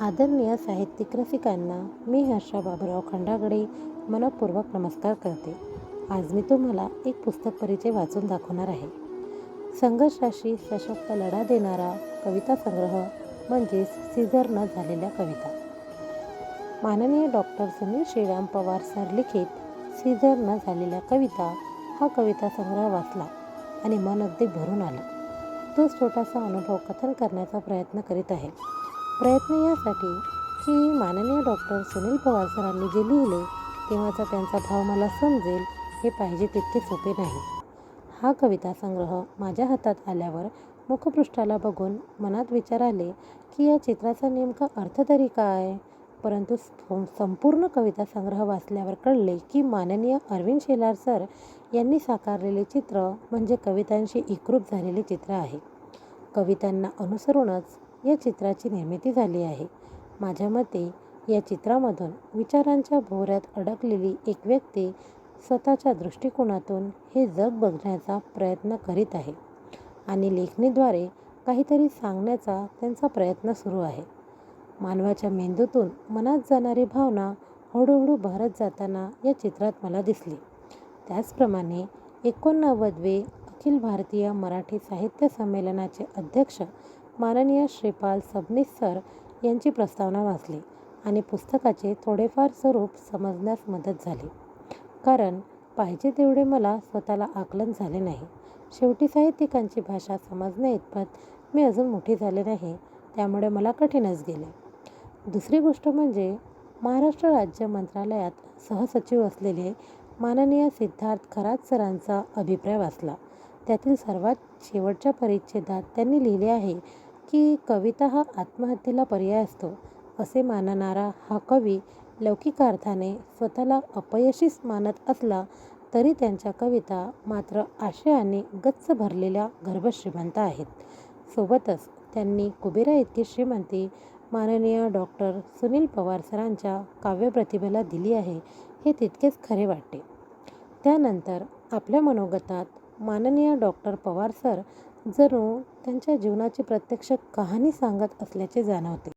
आदरणीय साहित्यिक रसिकांना मी हर्षा बाबूराव खंडागळे मनपूर्वक नमस्कार करते. आज मी तुम्हाला एक पुस्तक परिचय वाचून दाखवणार आहे. संघर्षाशी सशक्त लढा देणारा कविता संग्रह म्हणजेच सीझर न झालेल्या कविता. माननीय डॉक्टर सुनील श्रीराम पवार सर लिखित सीझर न झालेल्या कविता हा कविता संग्रह वाचला आणि मन अगदी भरून आलं. तोच छोटासा अनुभव कथन करण्याचा प्रयत्न करीत आहे. प्रयत्न यासाठी की माननीय डॉक्टर सुनील पवार सरांनी जे लिहिले तेव्हाचा त्यांचा भाव मला समजेल हे पाहिजे तितके सोपे नाही. हा कविता संग्रह माझ्या हातात आल्यावर मुखपृष्ठाला बघून मनात विचार आले की या चित्राचा नेमका अर्थ तरी काय. परंतु संपूर्ण कविता संग्रह वाचल्यावर कळले की माननीय अरविंद शेलार सर यांनी साकारलेले चित्र म्हणजे कवितांशी एकरूप झालेले चित्र आहे. कवितांना अनुसरूनच या चित्राची निर्मिती झाली आहे. माझ्या मते या चित्रामधून विचारांच्या भोवऱ्यात अडकलेली एक व्यक्ती स्वतःच्या दृष्टिकोनातून हे जग बघण्याचा प्रयत्न करीत आहे आणि लेखणीद्वारे काहीतरी सांगण्याचा त्यांचा प्रयत्न सुरू आहे. मानवाच्या मेंदूतून मनात जाणारी भावना हळूहळू बहरत जाताना या चित्रात मला दिसली. त्याचप्रमाणे 89वे अखिल भारतीय मराठी साहित्य संमेलनाचे अध्यक्ष माननीय श्रीपाल सबनीस सर यांची प्रस्तावना वाचली आणि पुस्तकाचे थोडेफार स्वरूप समजण्यास मदत झाली. कारण पाहिजे तेवढे मला स्वतःला आकलन झाले नाही. शेवटी साहित्यिकांची भाषा समजण्याइतपत मी अजून मोठी झाले नाही, त्यामुळे मला कठीणच गेले. दुसरी गोष्ट म्हणजे महाराष्ट्र राज्य मंत्रालयात सहसचिव असलेले माननीय सिद्धार्थ खरात सरांचा अभिप्राय वाचला. त्यातील सर्वात शेवटच्या परिच्छेदात त्यांनी लिहिले आहे की कविता हा आत्महत्येला पर्याय असतो असे मानणारा हा कवी लौकिक अर्थाने स्वतःला अपयशीच मानत असला तरी त्यांच्या कविता मात्र आशयाने गच्च भरलेल्या गर्भश्रीमंत आहेत. सोबतच त्यांनी कुबेरा इतकी श्रीमंती माननीय डॉक्टर सुनील पवार सरांच्या काव्यप्रतिभेला दिली आहे हे तितकेच खरे वाटते. त्यानंतर आपल्या मनोगतात माननीय डॉक्टर पवार सर जणू त्यांच्या जीवनाची प्रत्यक्ष कहाणी सांगत असल्याचे जाणवते.